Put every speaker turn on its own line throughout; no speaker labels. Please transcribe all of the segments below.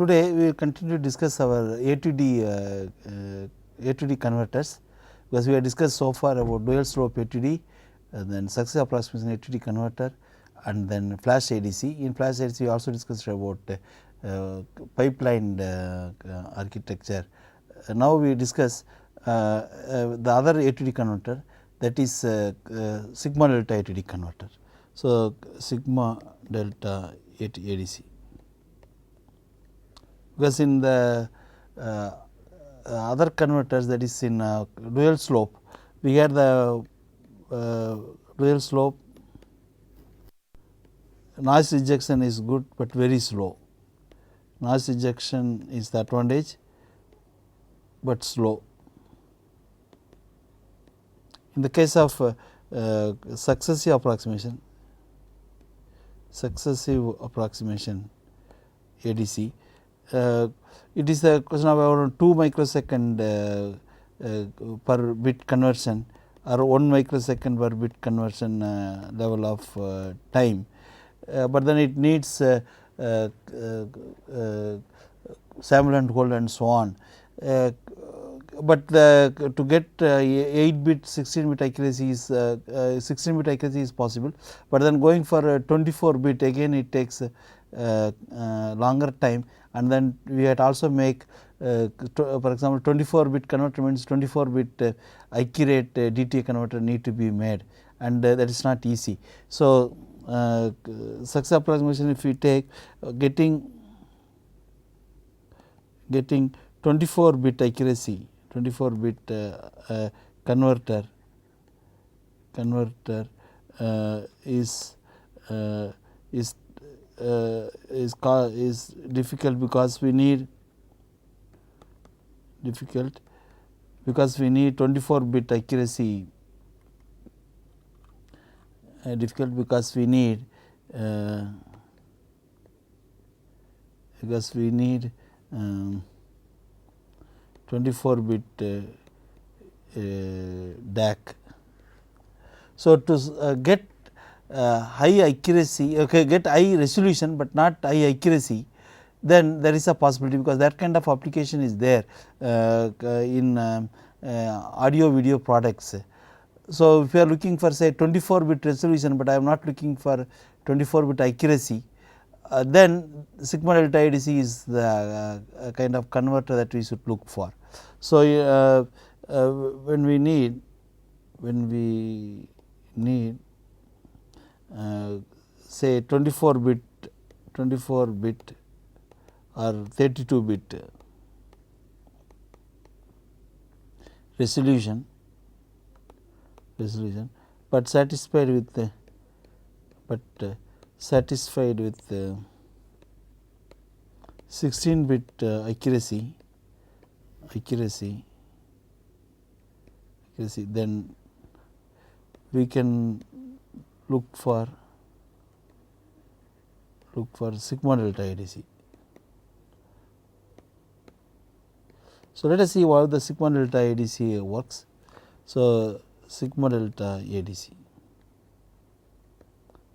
today we will continue to discuss our A to D converters, because we have discussed so far about dual slope A to D, then successive approximation A to D converter, and then flash ADC. In flash ADC we also discussed about pipeline architecture. Now we discuss the other A to D converter, that is sigma delta A to D converter. So, sigma delta A to ADC, because in the other converters, that is in dual slope, we had the dual slope noise rejection is good, but very slow. Noise rejection is the advantage, but slow. In the case of successive approximation ADC, it is a question of around 2 microsecond per bit conversion or 1 microsecond per bit conversion level of time, but then it needs sample and hold and so on. But to get 8 bit 16 bit accuracy is 16 bit accuracy is possible, but then going for 24 bit again it takes longer time, and then we had also make for example 24 bit converter means 24 bit accurate DTA converter need to be made, and that is not easy. So, successive approximation, if we take getting 24 bit accuracy, 24 bit converter is difficult, because we need 24 bit accuracy, difficult because we need 24 bit DAC. So, to get high accuracy, get high resolution, but not high accuracy, then there is a possibility, because that kind of application is there in audio video products. So, if you are looking for say 24 bit resolution, but I am not looking for 24 bit accuracy, then sigma delta ADC is the kind of converter that we should look for. So, when we need say 24 bit or 32 bit resolution, but satisfied with 16 bit accuracy, then we can look for sigma delta ADC. So, let us see how the sigma delta ADC works. So, sigma delta ADC.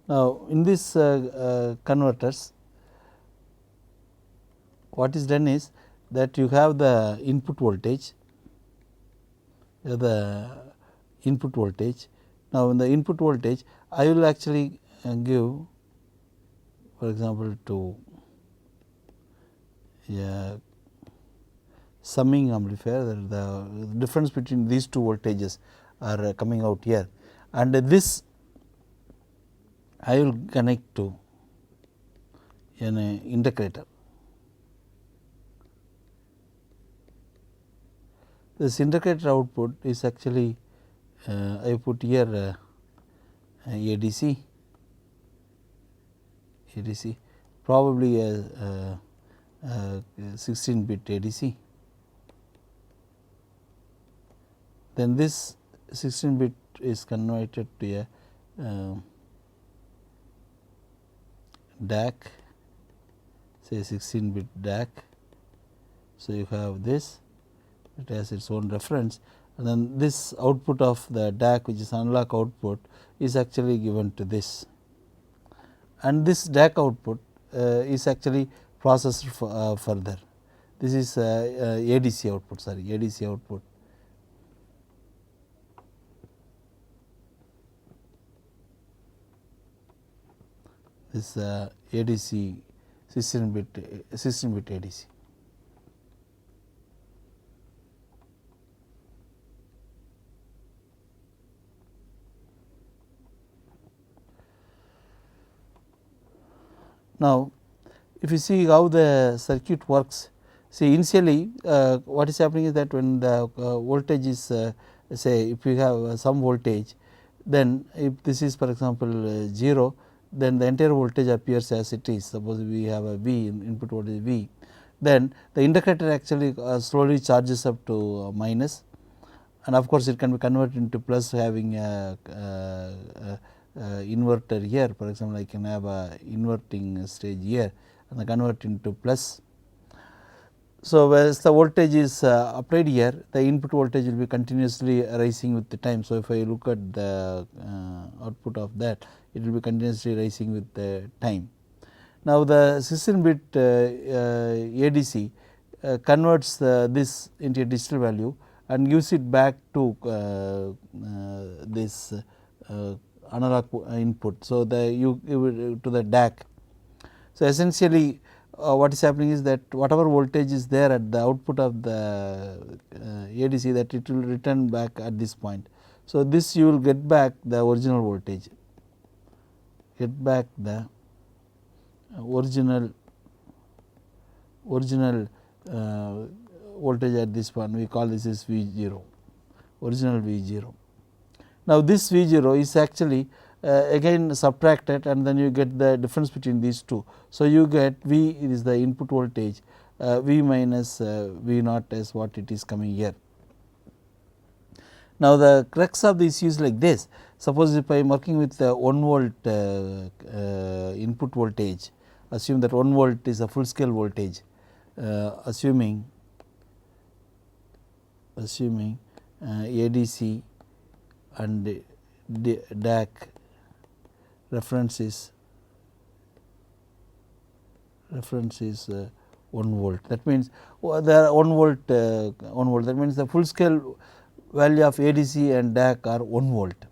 Now, in this converters, what is done is that you have the input voltage, Now, in the input voltage I will actually give, for example, to a summing amplifier, the difference between these two voltages are coming out here, and this I will connect to an integrator. This integrator output is actually I put here ADC, probably a 16 bit ADC. Then this 16 bit is converted to a DAC, say 16 bit DAC. So, you have this, it has its own reference, and then this output of the DAC, which is analog output, is actually given to this, and this DAC output is actually processed further. This is ADC output, sorry, ADC output. This ADC 16-bit ADC. Now, if you see how the circuit works, see initially what is happening is that when the voltage is say if you have some voltage, then if this is for example 0, then the entire voltage appears as it is. Suppose we have a V, input voltage V, then the indicator actually slowly charges up to minus, and of course it can be converted into plus having a inverter here. For example, I can have a inverting stage here and convert into plus. So, as the voltage is applied here, the input voltage will be continuously rising with the time. So, if I look at the output of that, it will be continuously rising with the time. Now, the 16-bit ADC converts this into a digital value and gives it back to this analog input. So, to the DAC. So, essentially what is happening is that whatever voltage is there at the output of the ADC, that it will return back at this point. So, this you will get back the original voltage, get back the original voltage at this point. We call this as V0, original V0. Now, this V0 is actually again subtracted, and then you get the difference between these two. So, you get V is the input voltage, V minus V naught is what it is coming here. Now, the crux of the issue is like this. Suppose if I am working with 1 volt input voltage, assume that 1 volt is a full scale voltage, assuming ADC and DAC reference is 1 volt. That means there are 1 volt, that means the full scale value of ADC and DAC are 1 volt.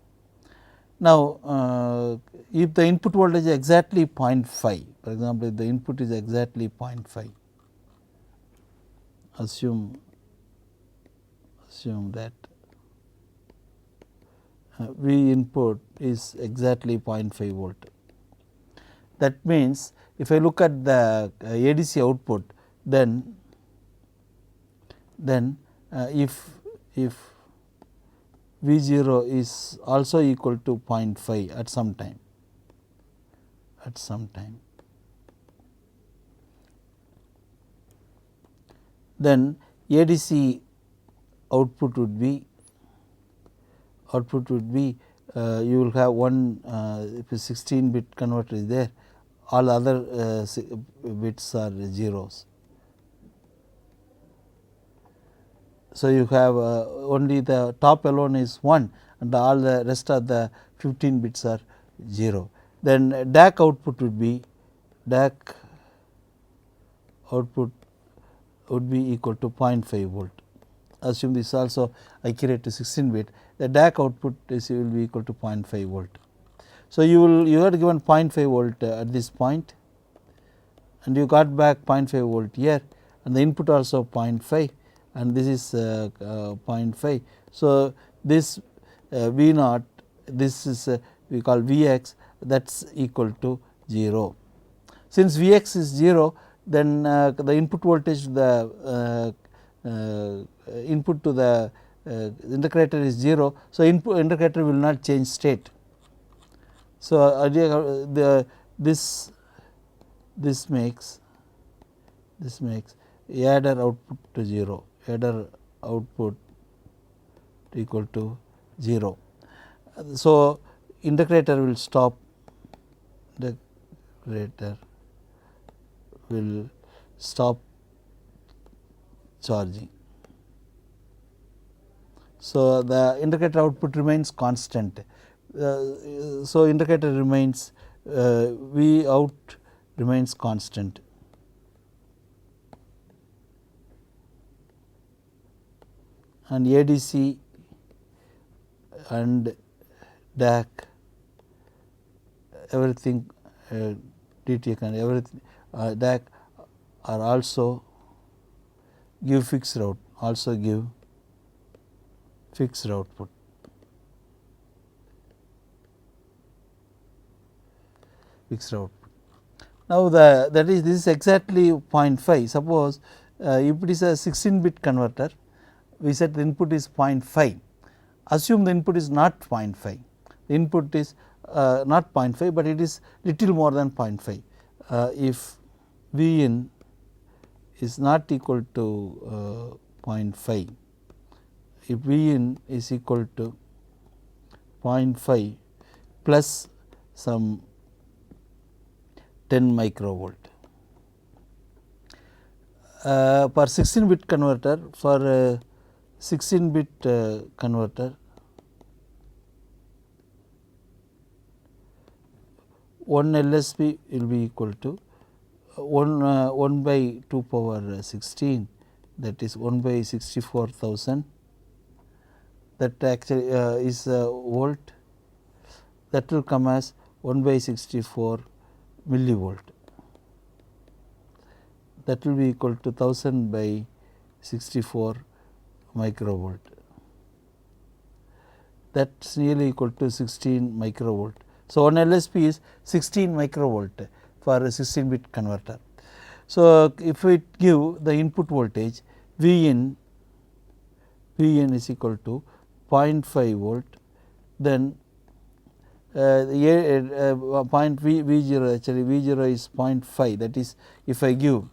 Now, if the input voltage is exactly 0.5, for example, if the input is exactly 0.5, assume that V input is exactly 0.5 volt. That means, if I look at the ADC output, then if V0 is also equal to 0.5 at some time, then ADC output would be you will have one if a 16-bit converter is there, all other bits are zeros. So, you have only the top alone is 1 and all the rest of the 15 bits are 0. Then DAC output would be equal to 0.5 volt. Assume this is also accurate to 16-bit, the DAC output will be equal to 0.5 volt. So, you are given 0.5 volt at this point, and you got back 0.5 volt here, and the input also 0.5, and this is 0.5. So, this V naught, this is we call Vx, that is equal to 0. Since Vx is 0, then the input voltage, the input to the integrator is 0. So, integrator will not change state. So, this makes adder output to 0, adder output equal to 0. So, integrator will stop, charging. So, the integrator output remains constant. So, integrator remains V out remains constant. and ADC and DAC, everything DTC and everything DAC are also give fixed output, fixed output. Now, this is exactly 0.5. Suppose if it is a 16-bit converter, we said the input is 0.5. Assume the input is not 0.5. The input is not 0.5, but it is little more than 0.5. If V in is not equal to 0.5, if V in is equal to 0.5 plus some 10 microvolt. For 16-bit converter, for 16-bit converter, 1 LSB will be equal to 1 by 2 power 16, that is 1 by 64,000, that actually is volt, that will come as 1 by 64 millivolt, that will be equal to 1000 by 64 microvolt, that is nearly equal to 16 microvolt. So, 1 LSP is 16 microvolt for a 16-bit converter. So, if we give the input voltage V in is equal to 0.5 volt, then point V0 actually V0 is 0.5, that is if I give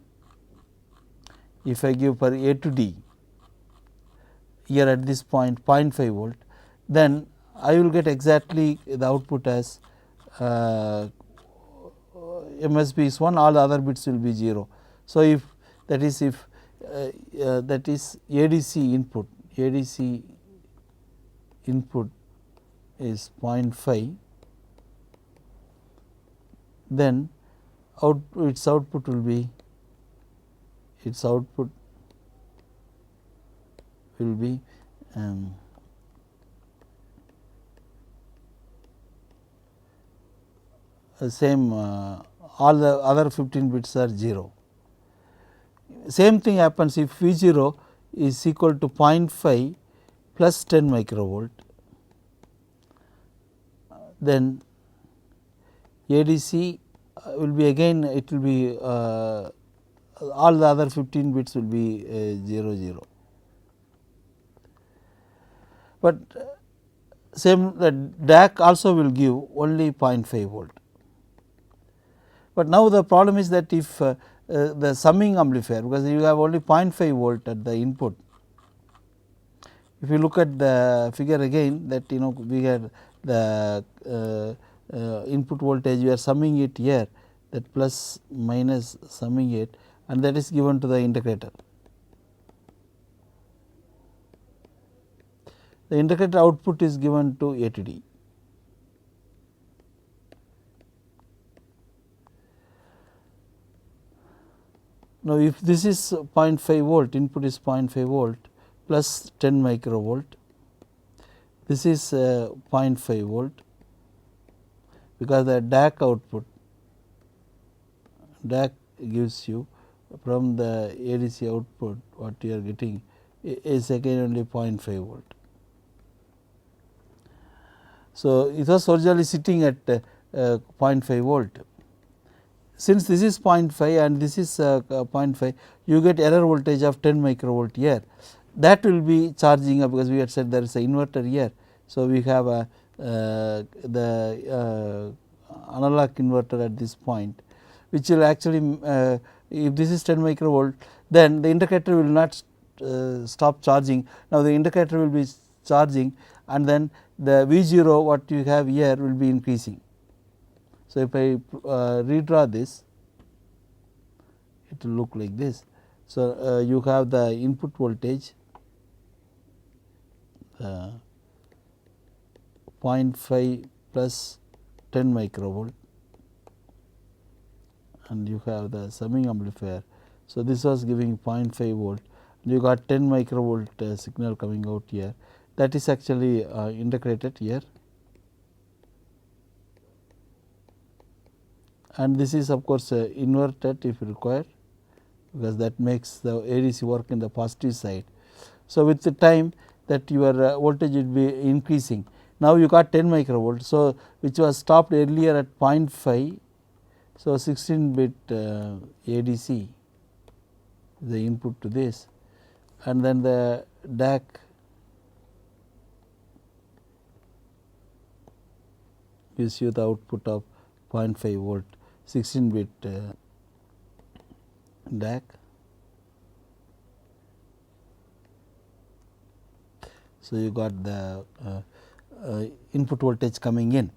for A to D here at this point 0.5 volt, then I will get exactly the output as MSB is 1, all the other bits will be 0. So, if that is ADC input is 0.5, then its output will be same, all the other 15 bits are 0. Same thing happens if V0 is equal to 0.5 plus 10 microvolt, then ADC will be again, it will be all the other 15 bits will be 0. But same, the DAC also will give only 0.5 volt. But now the problem is that if the summing amplifier, because you have only 0.5 volt at the input, if you look at the figure again, that we had the input voltage, we are summing it here, that plus minus summing it, and that is given to the integrator. The integrator output is given to A to D. Now, if this is 0.5 volt, input is 0.5 volt plus 10 microvolt, this is 0.5 volt, because the DAC output, DAC gives you from the ADC output, what you are getting is again only 0.5 volt. So, it was originally sitting at 0.5 volt. Since this is 0.5 and this is 0.5, you get error voltage of 10 microvolt here. That will be charging up, because we had said there is an inverter here. So, we have the analog inverter at this point, which will actually if this is 10 microvolt, then the indicator will not stop charging. Now, the indicator will be charging, and then the V0 what you have here will be increasing. So, if I redraw this, it will look like this. So, you have the input voltage 0.5 plus 10 microvolt, and you have the summing amplifier. So, this was giving 0.5 volt, you got 10 microvolt signal coming out here, that is actually integrated here, and this is of course inverted if required, because that makes the ADC work in the positive side. So, with the time that your voltage will be increasing. Now, you got 10 microvolt. So, which was stopped earlier at 0.5. So, 16 bit ADC the input to this, and then the DAC gives you the output of 0.5 volt 16 bit DAC. So, you got the input voltage coming in.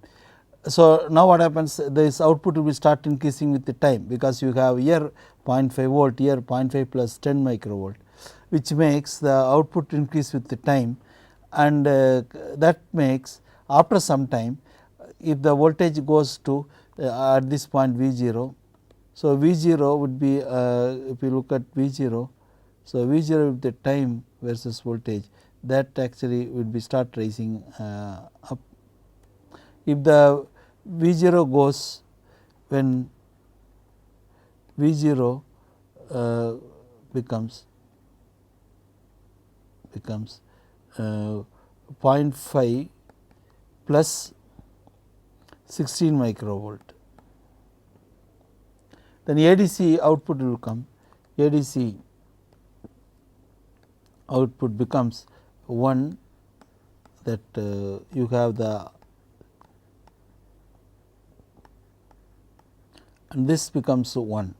So, now what happens, this output will start increasing with the time, because you have here 0.5 volt, here 0.5 plus 10 microvolt, which makes the output increase with the time, and that makes after some time, if the voltage goes to at this point V 0. So, V 0 would be if you look at V 0. So, V 0 with the time versus voltage, that actually would be start rising up. If the V 0 goes, when V 0 becomes 0.5 plus 16 microvolt, then ADC output will come. ADC output becomes 1, that you have the, and this becomes 1,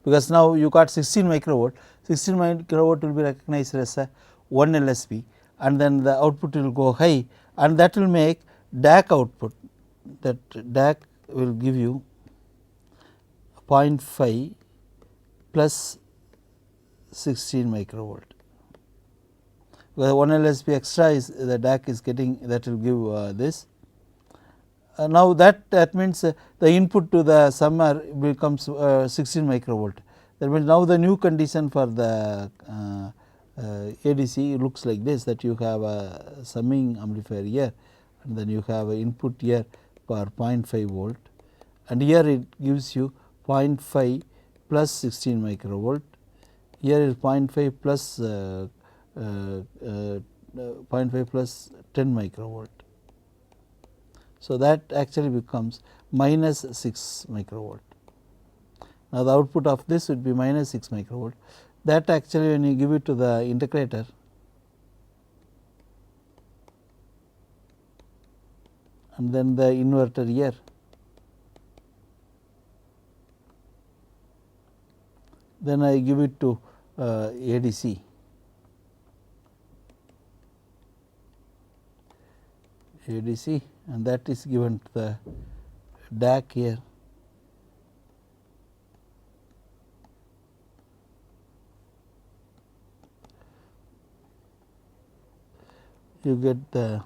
because now you got 16 microvolt. 16 microvolt will be recognized as a 1 LSB, and then the output will go high, and that will make DAC output, that DAC will give you 0.5 plus 16 microvolt. Well, 1 LSB extra is the DAC is getting, that will give this. Now, that means the input to the summer becomes 16 microvolt. That means, now the new condition for the ADC looks like this, that you have a summing amplifier here, and then you have an input here for 0.5 volt, and here it gives you 0.5 plus 16 microvolt, here is 0.5 plus 0.5 plus 10 microvolt. So, that actually becomes minus 6 microvolt. Now, the output of this would be minus 6 microvolt. That actually, when you give it to the integrator, and then the inverter here, then I give it to ADC. ADC, and that is given to the DAC here. You get the,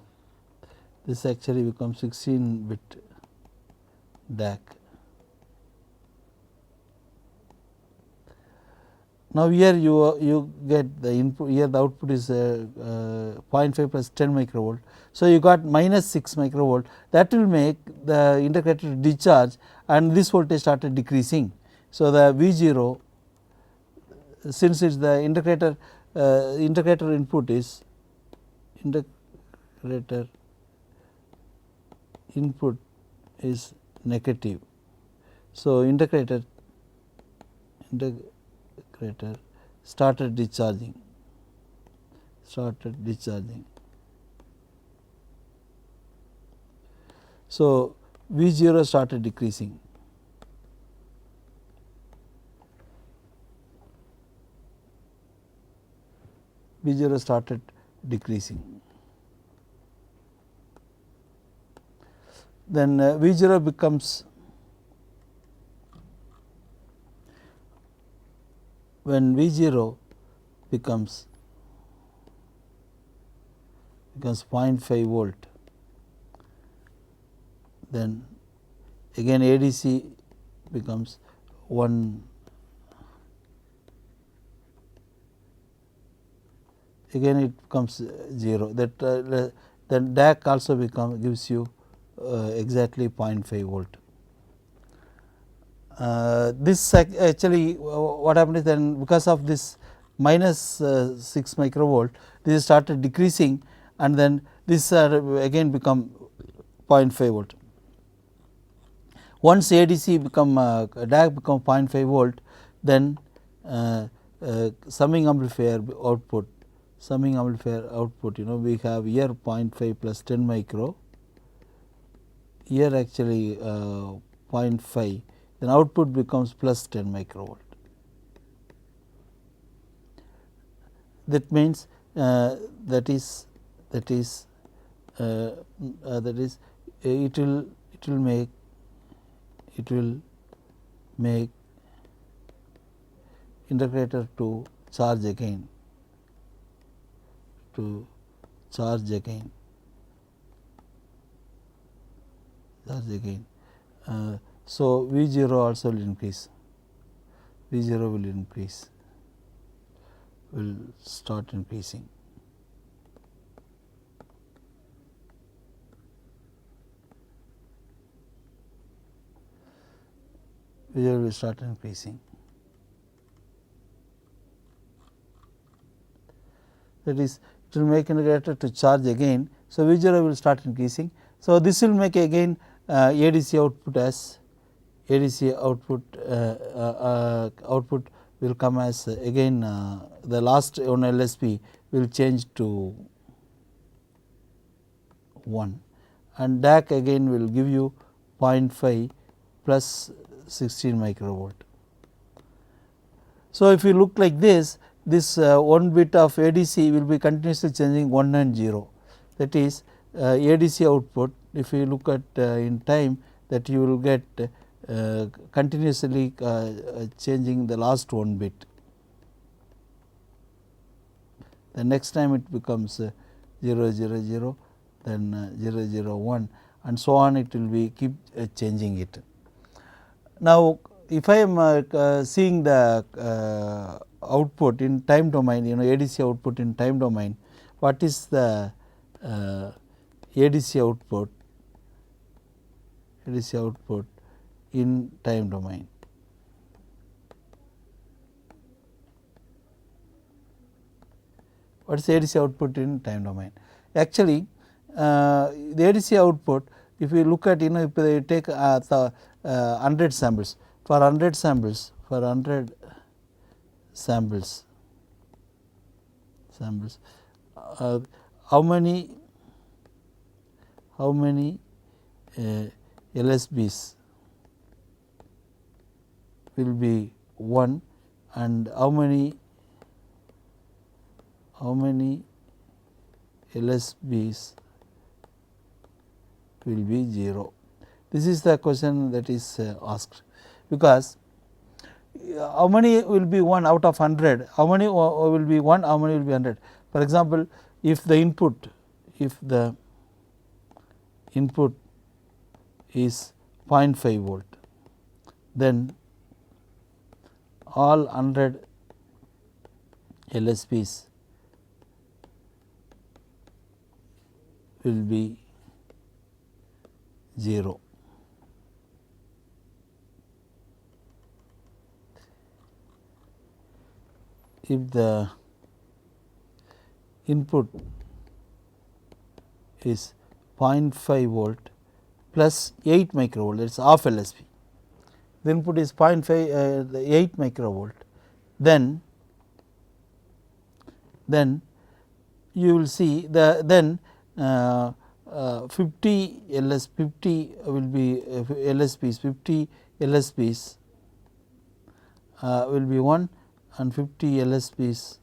this actually becomes 16 bit DAC. Now, here you get the input, here the output is 0.5 plus 10 microvolt. So, you got minus 6 microvolt, that will make the integrator discharge, and this voltage started decreasing. So, the V 0, since it is the integrator input is integrator input is negative. So, integrator started discharging. So, V 0 started decreasing. V 0 started decreasing. Then V 0 becomes, when V 0 becomes 0.5 volt, then again ADC becomes 1 again it becomes 0, that then DAC also gives you exactly 0.5 volt. This actually what happened is, then because of this minus 6 microvolt, this started decreasing, and then this again become 0.5 volt. Once ADC become DAC become 0.5 volt, then summing amplifier output, we have here 0.5 plus 10 micro, here actually 0.5, then output becomes plus 10 microvolt. That means that is it will make integrator to charge again, so V0 also will increase, will start increasing. V0 will start increasing. That is, it will make integrator to charge again. So, V0 will start increasing. So, this will make again ADC output as output will come as again the last one LSP will change to 1, and DAC again will give you 0.5 plus 16 microvolt. So, if you look like this, this 1 bit of ADC will be continuously changing 1 and 0, that is ADC output. If you look at in time, that you will get continuously changing the last 1 bit. The next time it becomes 0 0 0, then 0 0 1, and so on, it will be keep changing it. Now, if I am seeing the output in time domain, ADC output in time domain, what is the ADC output in time domain? What is the ADC output in time domain? Actually, the ADC output, if you look at, if you take 100 samples, for 100 samples, how many LSBs will be 1, and how many LSBs will be 0. This is the question that is asked, because how many will be 1 out of 100, how many will be 1, how many will be 100. For example, if the input is 0.5 volt, then all 100 LSBs will be 0. If the input is 0.5 volt plus 8 microvolt, that is half LSB, the input is 0.5 8 microvolt, then you will see then 50 will be LSBs, 50 LSBs will be 1, and 50 LSBs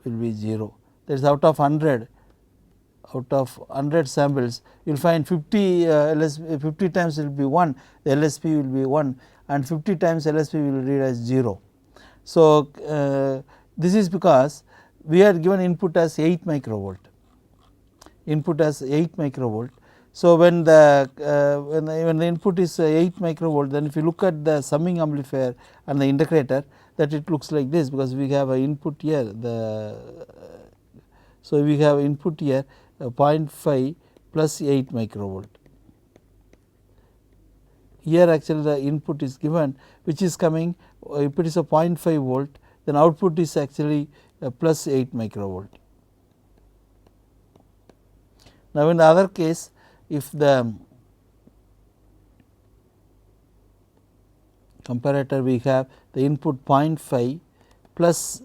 will be 0. That is, out of 100 samples, you will find 50 50 times will be 1, the LSB will be 1, and 50 times LSB will read as 0. So, this is because we are given input as 8 microvolt. So, when the input is 8 microvolt, then if you look at the summing amplifier and the integrator, that it looks like this, because we have an input here. So we have input here 0.5 plus 8 microvolt. Here actually the input is given, which is coming, if it is a 0.5 volt, then output is actually plus 8 microvolt. Now in the other case, if the comparator we have the input 0.5 plus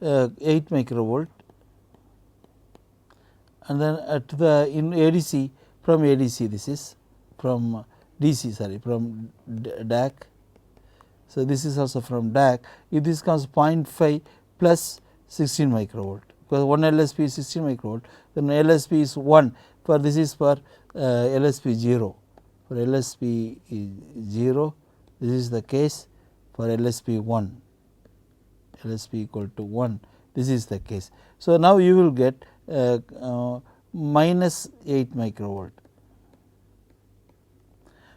8 microvolt, and then at the in ADC, from ADC, this is from DC, sorry, from DAC. So this is also from DAC. If this comes 0.5 plus 16 microvolt, because one LSP is 16 microvolt, then LSP is 1, for this is for LSP 0. For LSP 0, this is the case. For LSP 1, LSP equal to 1, this is the case. So now you will get minus 8 microvolt.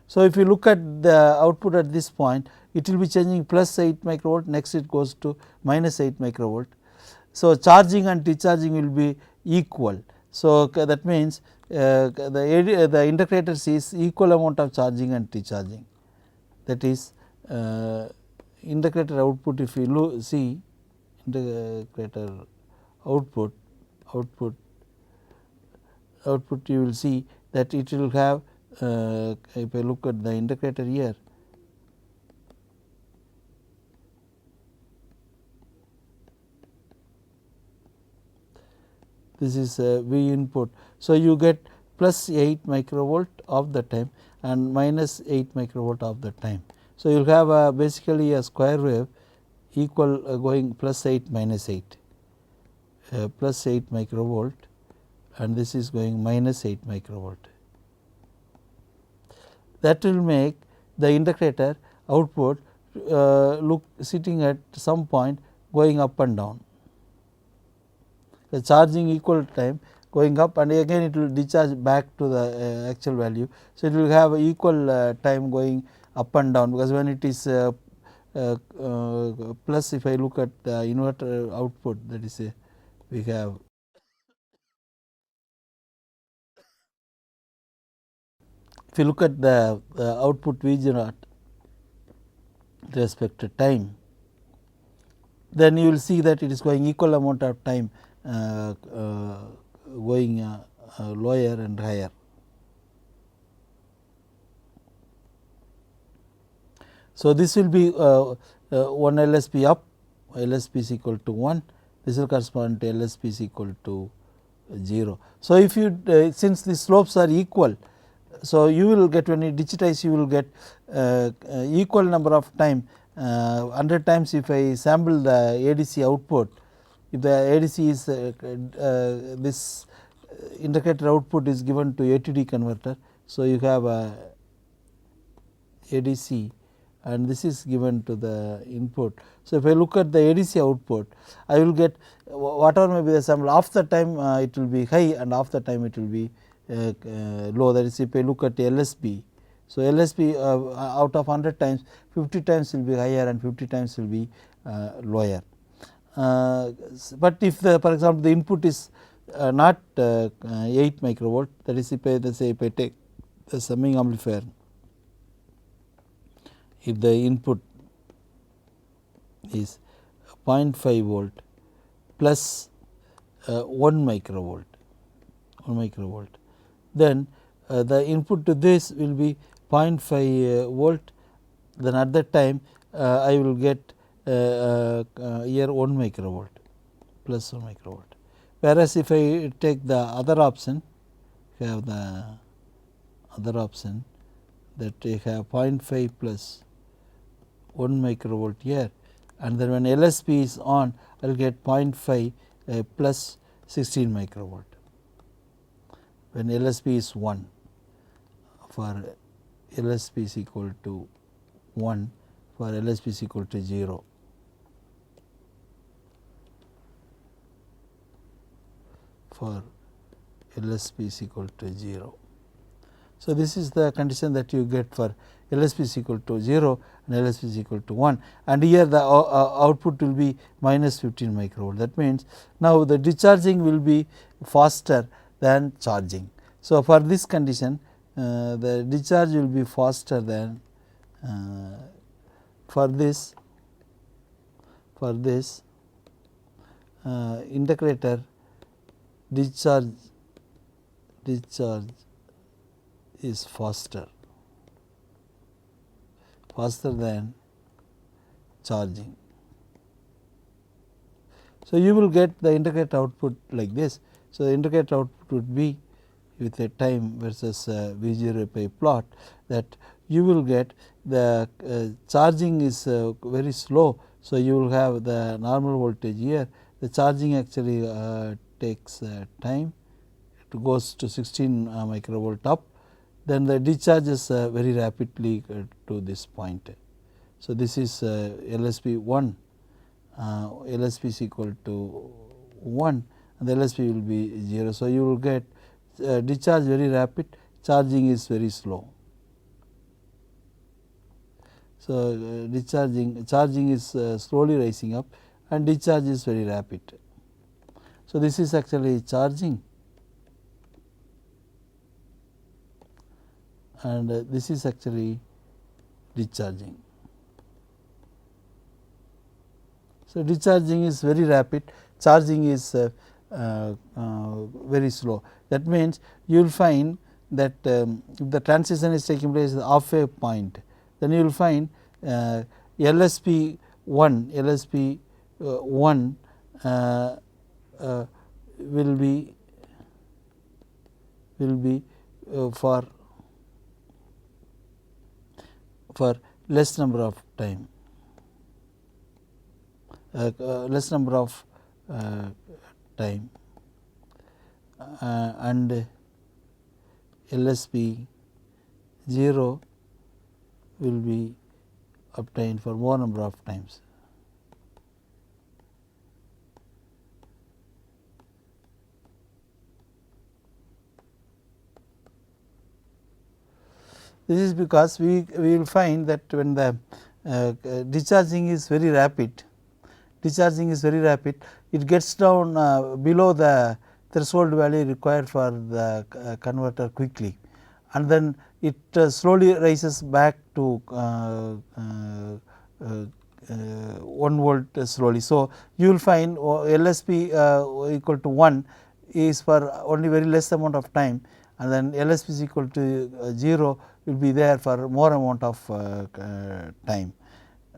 So if you look at the output at this point, it will be changing plus 8 microvolt, next it goes to minus 8 microvolt. So charging and discharging will be equal. So that means the integrator sees equal amount of charging and discharging. That is integrator output, if you see integrator output, you will see that it will have, if I look at the integrator here, this is V input. So you get plus 8 microvolt of the time and minus 8 microvolt of the time. So you will have basically a square wave equal going plus 8 minus 8, plus 8 microvolt, and this is going minus 8 microvolt. That will make the integrator output look sitting at some point going up and down. The charging equal time going up, and again it will discharge back to the actual value. So it will have equal time going up and down, because when it is plus, if I look at the inverter output, that is we have if you look at the output V0 with respect to time, then you will see that it is going equal amount of time going lower and higher. So this will be 1 LSP up, LSP is equal to 1, this will correspond to LSP is equal to 0. So if you since the slopes are equal, so you will get, when you digitize, you will get equal number of time, 100 times. If I sample the ADC output, if the ADC is this integrator output is given to ATD converter, so you have a ADC and this is given to the input. So if I look at the ADC output, I will get whatever may be the sample, half the time it will be high and half the time it will be low. That is, if I look at LSP, so LSP out of 100 times, 50 times will be higher and 50 times will be lower. But if for example the input is not 8 microvolt, that is, if I take the summing amplifier, if the input is 0.5 volt plus 1 microvolt, then the input to this will be 0.5 volt, then at that time I will get here 1 microvolt, plus 1 microvolt. Whereas if I take the other option, we have the other option that we have 0.5 plus 1 microvolt here, and then when LSP is on, I will get 0.5 plus 16 microvolt when LSP is 1, for LSP is equal to 1, for LSP is equal to 0. For LSP is equal to 0. So, this is the condition that you get for LSP is equal to 0 and LSP is equal to 1, and here the output will be minus 15 microvolt. That means, now the discharging will be faster than charging. So, for this condition the discharge will be faster than for this integrator discharge is faster than charging. So, you will get the integrator output like this. So, the integrator output would be with a time versus V0 pi plot, that you will get the charging is very slow. So, you will have the normal voltage here, the charging actually takes time, it goes to 16 microvolt up, then the discharges very rapidly to this point. So, this is LSP 1, LSP is equal to 1 and the LSP will be 0. So, you will get discharge very rapid, charging is very slow. So, charging is slowly rising up and discharge is very rapid. So, this is actually charging and this is actually discharging. So, discharging is very rapid, charging is very slow. That means, you will find that if the transition is taking place at halfway point, then you will find LSP 1 will be for less number of time, and LSP 0 will be obtained for more number of times. This is because we will find that when the discharging is very rapid, it gets down below the threshold value required for the converter quickly, and then it slowly rises back to 1 volt slowly. So, you will find LSP equal to 1 is for only very less amount of time, and then LSP is equal to 0 will be there for more amount of time.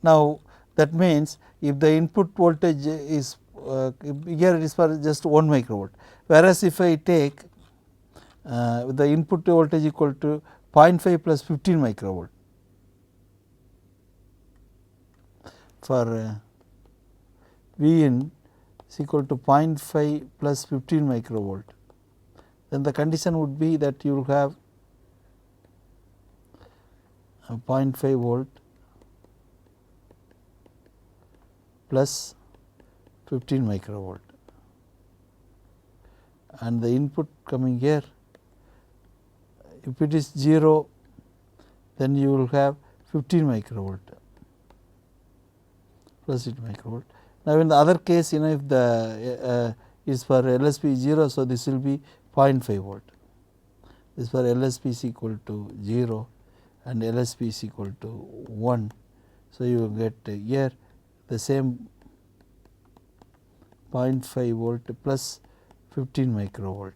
Now, that means, if the input voltage is here it is for just 1 microvolt, whereas if I take the input voltage equal to 0.5 plus 15 microvolt for V in is equal to 0.5 plus 15 microvolt, then the condition would be that you will have 0.5 volt plus 15 microvolt, and the input coming here, if it is 0, then you will have 15 microvolt plus 8 microvolt. Now, in the other case, if the is for LSP 0, so this will be 0.5 volt. This for LSP is equal to 0 and LSP is equal to 1. So, you will get here the same 0.5 volt plus 15 microvolt,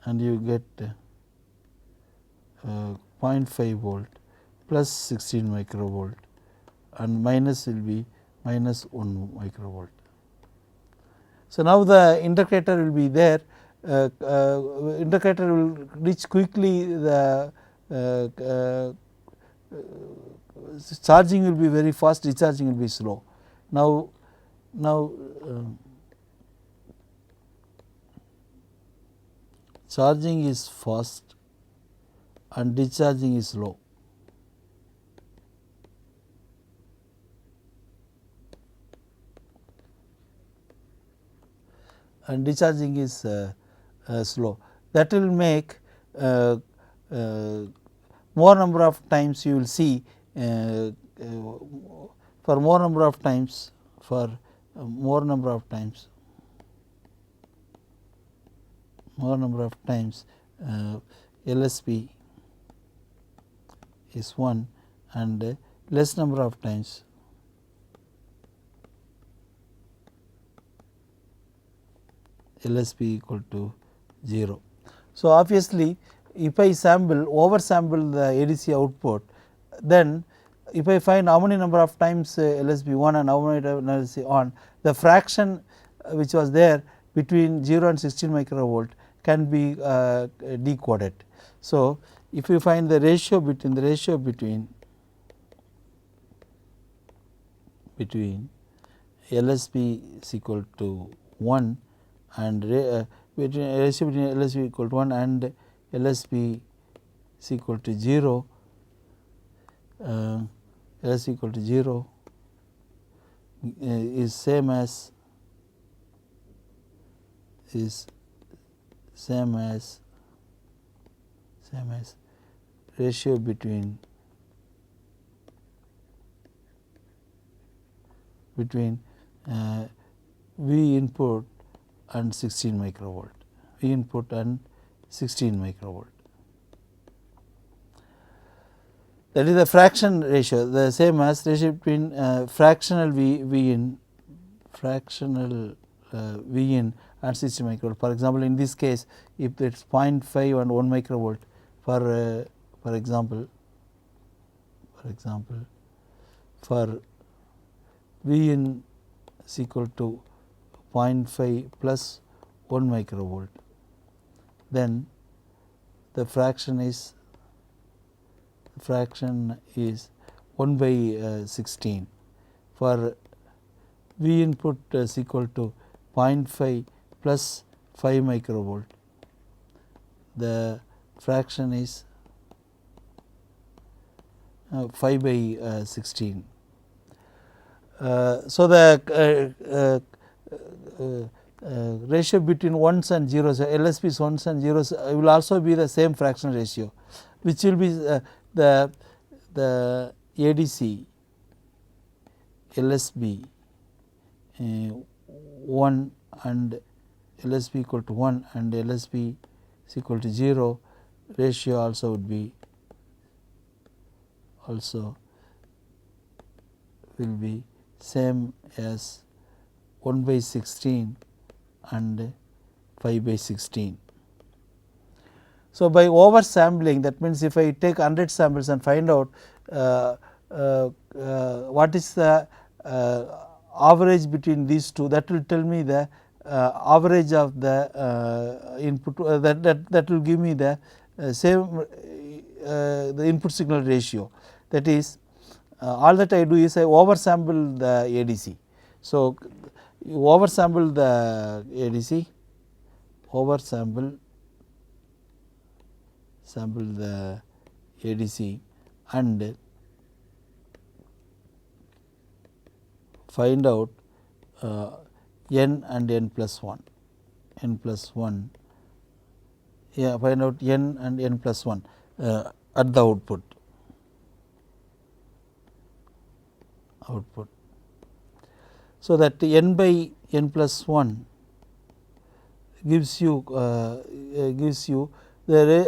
and you get 0.5 volt plus 16 microvolt, and minus will be minus 1 microvolt. So, now the integrator will be there, integrator will reach quickly, the charging will be very fast, discharging will be slow. Now charging is fast and discharging is slow. And discharging is slow. That will make more number of times you will see for more number of times LSB is 1 and less number of times LSB equal to 0. So, obviously, if I oversample the ADC output, then if I find how many number of times LSB 1 and how many LSB on, the fraction which was there between 0 and 16 microvolt can be decoded. So, if you find the ratio between LSB is equal to 1 and ratio between LSB equal to 1 and LSB is equal to 0, LSB equal to 0 is same as ratio between V input and 16 microvolt, V input and 16 microvolt. That is the fraction ratio, the same as ratio between fractional V in and 60 microvolt. For example, in this case, if it is 0.5 and 1 microvolt, for example, for V in is equal to 0.5 plus 1 microvolt, then the fraction is 1 by 16. For V input is equal to 0.5 plus 5 microvolt, the fraction is 5 by 16. So, the ratio between ones and zeros, LSB's ones and zeros will also be the same fraction ratio, which will be the ADC LSB 1 and LSB equal to 1 and LSB is equal to 0 ratio also would be will be same as 1 by 16 and 5 by 16. So, by oversampling, that means if I take 100 samples and find out what is the average between these two, that will tell me the average of the input, that will give me the same the input signal ratio. That is, all that I do is I oversample the ADC. So, you oversample the ADC, sample the ADC and find out n and n plus 1, find out n and n plus 1 at the output. So, that n by n plus 1 gives you the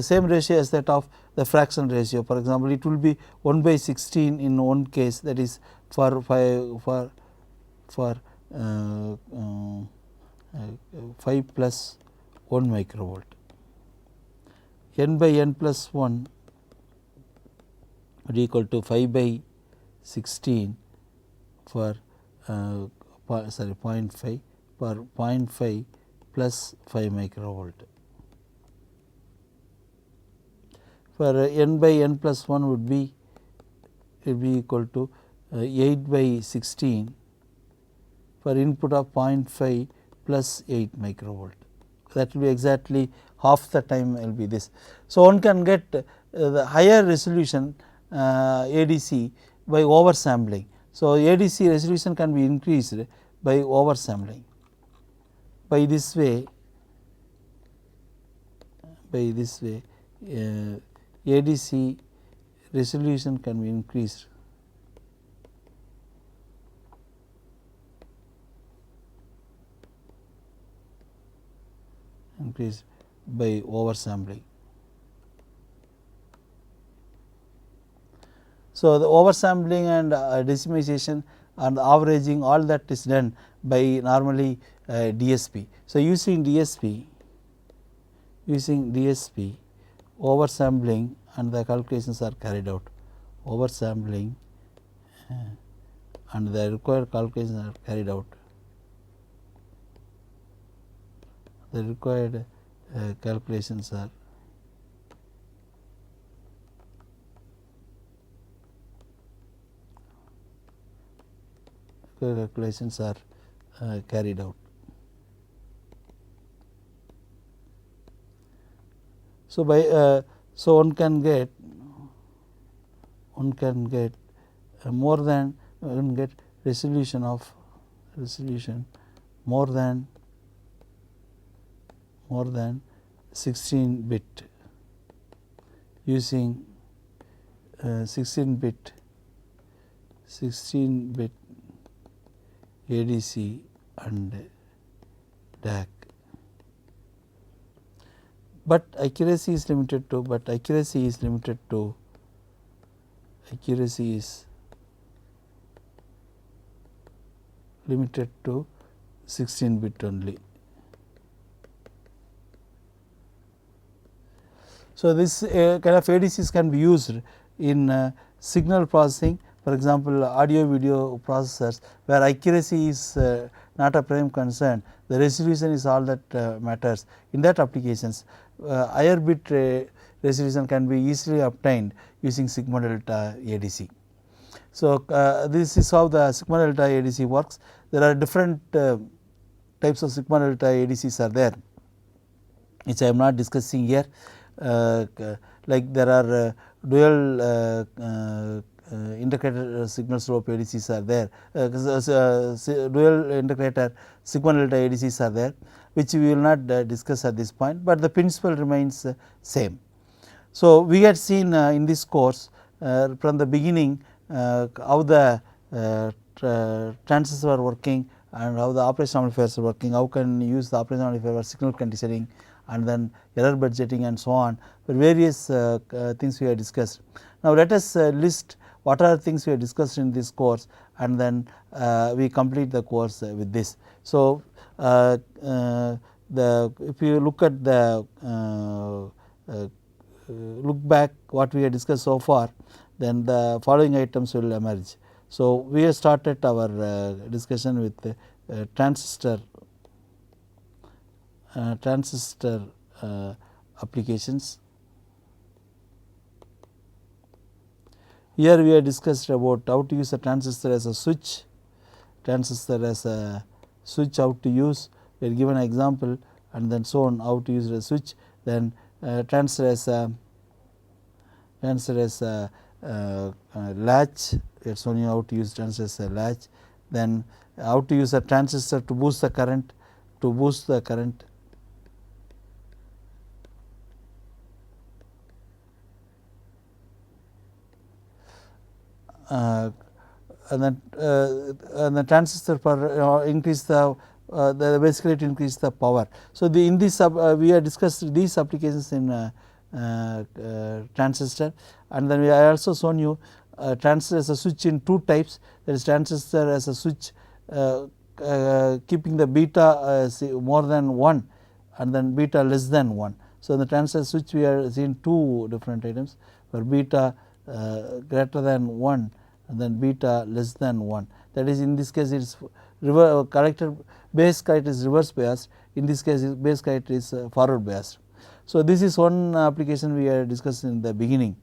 same ratio as that of the fraction ratio. For example, it will be 1 by 16 in one case, that is for 5 plus 1 microvolt. N by n plus 1 would equal to 5 by 16 for 0.5 for 0.5 plus 5 microvolt. For n by n plus 1 would be equal to 8 by 16 for input of 0.5 plus 8 microvolt. That will be exactly half the time will be this. So, one can get the higher resolution ADC by oversampling. So, ADC resolution can be increased by oversampling. By this way, by this way, ADC resolution can be increased by oversampling. So, the oversampling and decimation and averaging, all that is done by normally DSP. So, using DSP oversampling and the calculations are carried out. Oversampling and the required calculations are carried out. The required calculations are carried out. So, by so one can get more than resolution more than 16 bit using 16 bit ADC and DAC, but accuracy is limited to 16 bit only. So, this kind of ADCs can be used in signal processing, for example, audio video processors, where accuracy is not a prime concern, the resolution is all that matters. In that applications, higher bit resolution can be easily obtained using sigma delta ADC. So, this is how the sigma delta ADC works. There are different types of sigma delta ADCs are there, which I am not discussing here. Like there are dual integrated signal slope ADCs are there, dual integrator sigma delta ADCs are there, which we will not discuss at this point, but the principle remains same. So, we had seen in this course from the beginning how the transistors are working and how the operational amplifiers are working, how can use the operational amplifier for signal conditioning and then error budgeting and so on, for various things we have discussed. Now, let us list what are things we have discussed in this course, and then we complete the course with this. So, if you look at the look back what we have discussed so far, then the following items will emerge. So, we have started our discussion with transistor applications. Here we have discussed about how to use a transistor as a switch, how to use, we have given an example, and then so on, how to use a switch, then transistor as a latch, we have shown you how to use transistor as a latch, then how to use a transistor to boost the current, and then the transistor for increase the basically to increase the power. So, in this we have discussed these applications in transistor, and then we have also shown you transistor as a switch in two types, that is transistor as a switch keeping the beta more than 1 and then beta less than 1. So, in the transistor switch we are seeing two different items, for beta greater than 1 and then beta less than 1, that is in this case it is base corrector is reverse biased, in this case base corrector is forward biased. So, this is one application we are discussing in the beginning,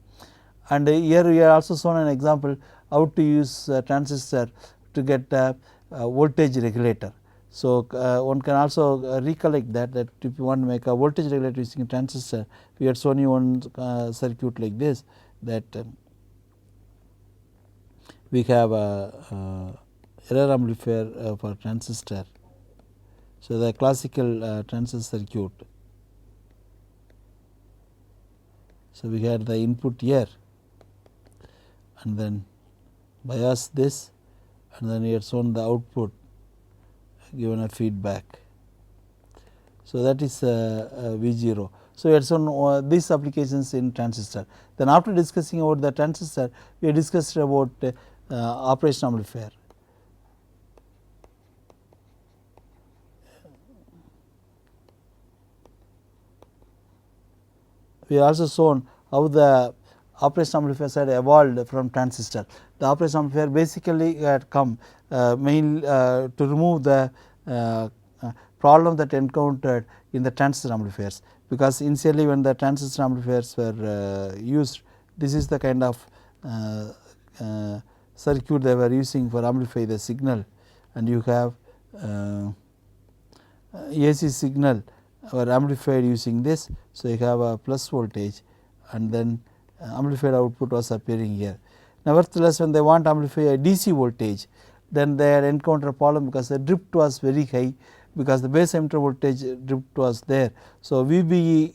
and here we are also shown an example how to use transistor to get a voltage regulator. So, one can also recollect that if you want to make a voltage regulator using a transistor, we had shown you one circuit like this, that we have a error amplifier for transistor. So, the classical transistor circuit, So, we had the input here and then bias this, and then we had shown the output given a feedback. So, that is V0. So, we had shown these applications in transistor. Then after discussing about the transistor, we discussed about operation amplifier. We also shown how the operation amplifiers had evolved from transistor. The operation amplifier basically had come mainly to remove the problem that encountered in the transistor amplifiers, because initially when the transistor amplifiers were used, this is the kind of circuit they were using for amplify the signal, and you have AC signal were amplified using this. So, you have a plus voltage and then amplified output was appearing here. Nevertheless, when they want to amplify a DC voltage, then they had encountered a problem because the drift was very high, because the base emitter voltage drift was there. So, VBE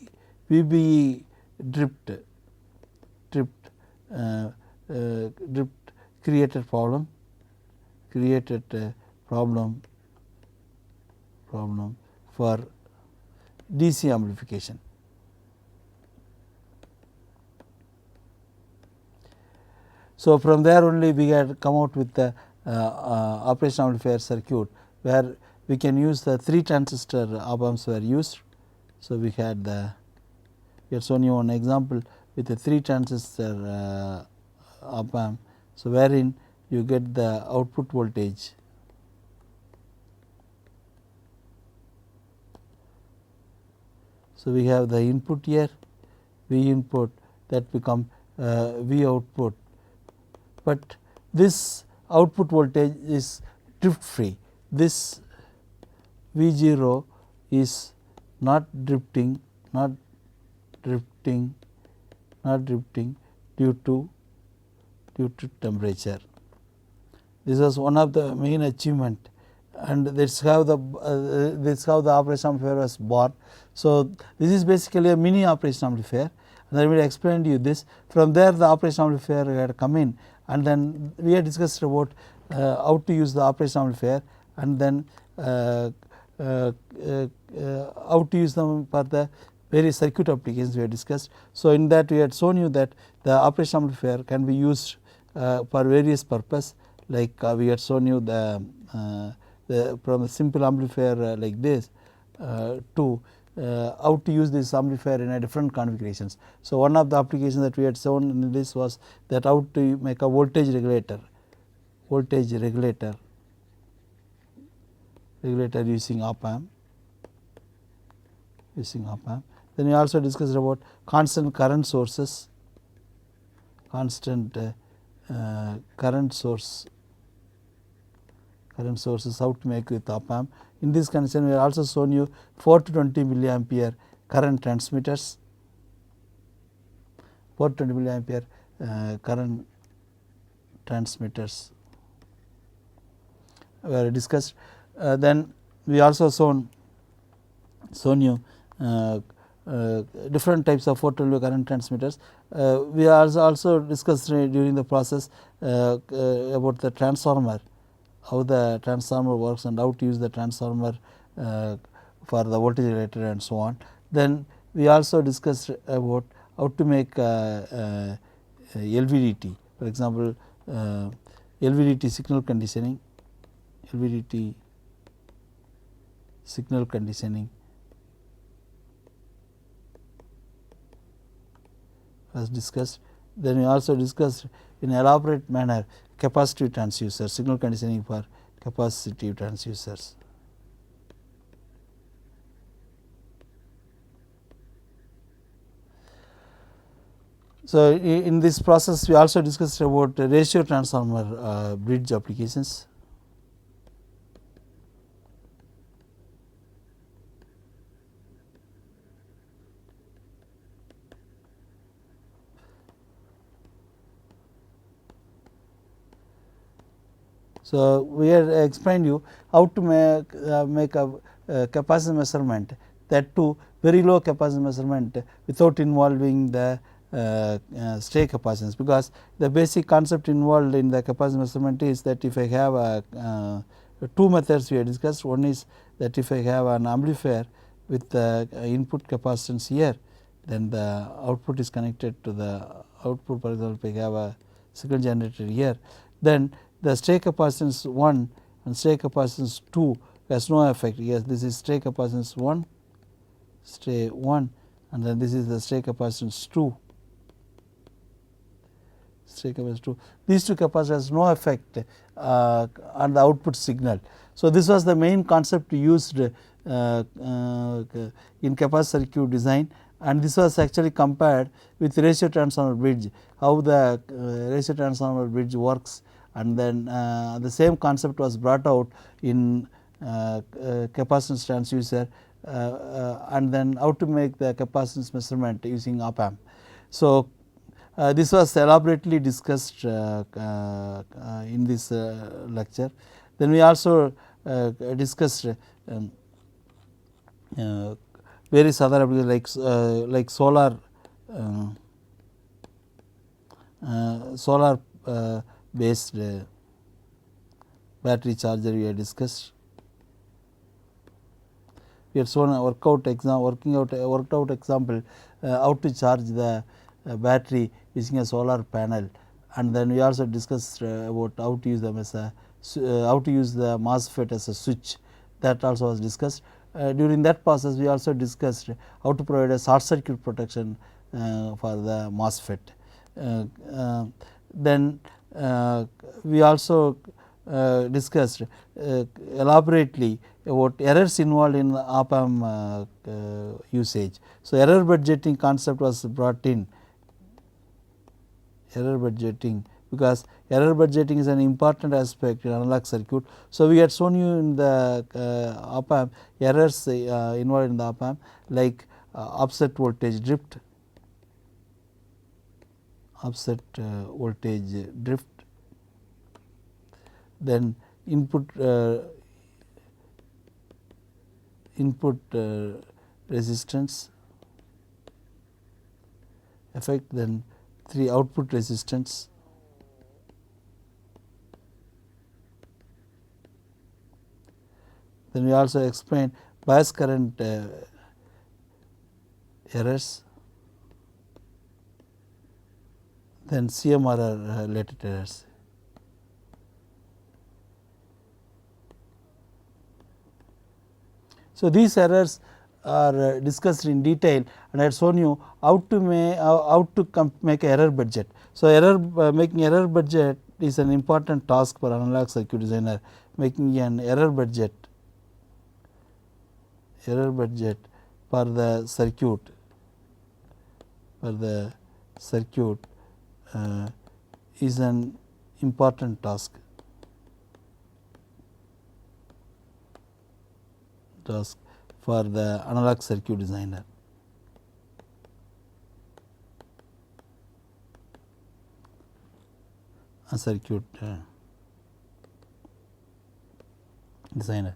drift created problem for DC amplification. So, from there only we had come out with the operation amplifier circuit, where we can use the 3 transistor op amps were used. So, we had shown you one example with the 3 transistor op amp. So, wherein you get the output voltage So, we have the input here, V input, that become V output, but this output voltage is drift free. This V0 is not drifting due to temperature. This was one of the main achievement, and that is how the operation amplifier was born. So, this is basically a mini operation amplifier, and I will explain to you this. From there the operation amplifier had come in, and then we had discussed about how to use the operation amplifier, and then how to use them for the various circuit applications we had discussed. So, in that we had shown you that the operation amplifier can be used for various purpose, like we had shown you from a simple amplifier like this to how to use this amplifier in a different configurations. So, one of the applications that we had shown in this was that how to make a voltage regulator using op amp. Then we also discussed about constant current sources, how to make with op amp. In this condition, we have also shown you 4 to 20 milliampere current transmitters, current transmitters were discussed. Then we also shown you different types of 420 current transmitters. We also discussed during the process about the transformer, how the transformer works and how to use the transformer for the voltage regulator and so on. Then we also discussed about how to make LVDT, for example, LVDT signal conditioning, was discussed. Then we also discussed in elaborate manner capacitive transducers, signal conditioning for capacitive transducers. So, in this process we also discussed about ratio transformer bridge applications. So, we have explained you how to make a capacitance measurement, that too very low capacitance measurement without involving the stray capacitance, because the basic concept involved in the capacitance measurement is that if I have two methods we have discussed. One is that if I have an amplifier with the input capacitance here, then the output is connected to the output. For example, if I have a signal generator here, then the stray capacitance 1 and stray capacitance 2 has no effect. Yes, this is stray capacitance 1, stray 1, and then this is the stray capacitance 2. Stray capacitance 2. These two capacitors has no effect on the output signal. So, this was the main concept used in capacitor circuit design, and this was actually compared with ratio transformer bridge, how the ratio transformer bridge works, and then the same concept was brought out in capacitance transducer, and then how to make the capacitance measurement using op amp. So, this was elaborately discussed in this lecture. Then we also discussed various other applications like solar based battery charger we have discussed. We had shown a worked out example how to charge the battery using a solar panel, and then we also discussed about how to use them as a how to use the MOSFET as a switch. That also was discussed. During that process we also discussed how to provide a short circuit protection for the MOSFET. Then we also discussed elaborately about errors involved in op amp usage. So, error budgeting concept was brought in, error budgeting, because error budgeting is an important aspect in analog circuit. So, we had shown you in the op amp errors involved in the op amp, like offset voltage drift, then input resistance effect, then 3 output resistance, then we also explain bias current errors, then CMRR related errors. So, these errors are discussed in detail, and I had shown you how to make error budget. So, making error budget is an important task for analog circuit designer, making an error budget for the circuit is an important task for the analog circuit designer. Designer.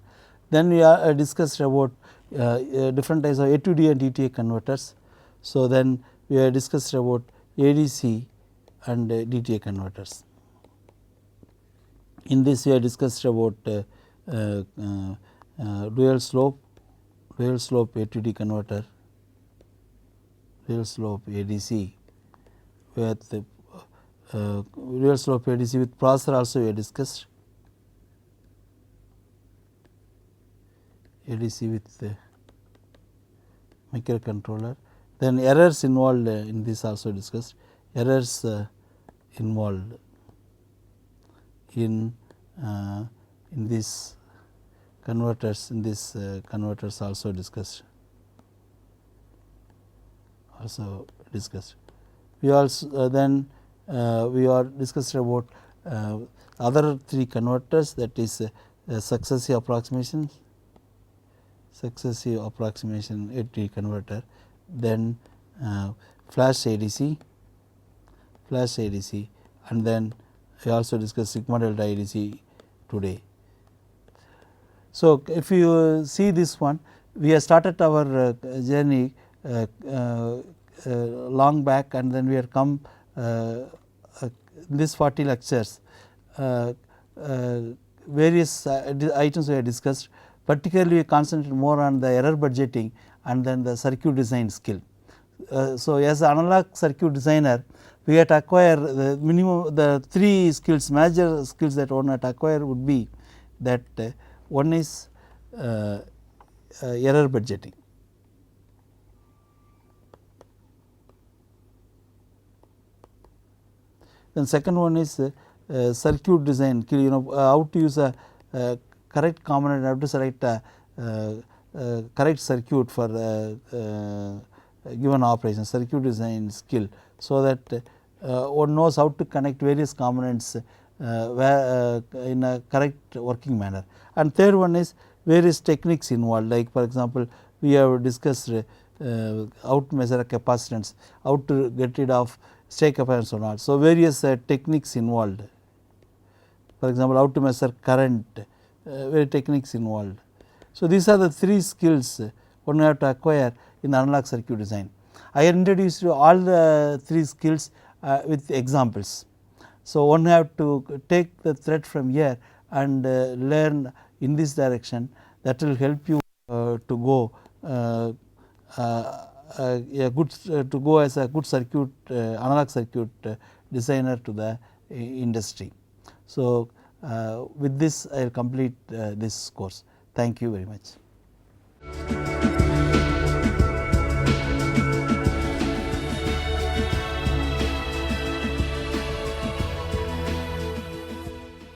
Then we discussed about different types of A2D and DTA converters. So, then we have discussed about ADC and DTA converters. In this we have discussed about dual slope A2D converter, dual slope ADC with dual slope ADC with processor also we have discussed, ADC with microcontroller. Then errors involved in this also discussed, errors involved in this converters, also discussed. We also then we are discussed about other 3 converters, that is successive approximation A2D converter, then flash ADC, and then we also discussed sigma delta ADC today. So, if you see this one, we have started our journey long back, and then we have come in this 40 lectures, various items we have discussed. Particularly we concentrate more on the error budgeting and then the circuit design skill. So, as an analog circuit designer, we have to acquire the minimum, the 3 skills, major skills that one have to acquire would be that one is error budgeting. Then second one is circuit design, how to use a correct component, how to select a correct circuit for given operation, circuit design skill. So, that one knows how to connect various components in a correct working manner. And third one is various techniques involved, like for example, we have discussed how to measure a capacitance, how to get rid of state capacitance or not. So, various techniques involved, for example, how to measure current, various techniques involved. So, these are the 3 skills one have to acquire in analog circuit design. I introduced you all the 3 skills with examples. So, one have to take the thread from here and learn in this direction, that will help you to go to go as a good circuit analog circuit designer to the industry. So, with this I will complete this course. Thank you very much.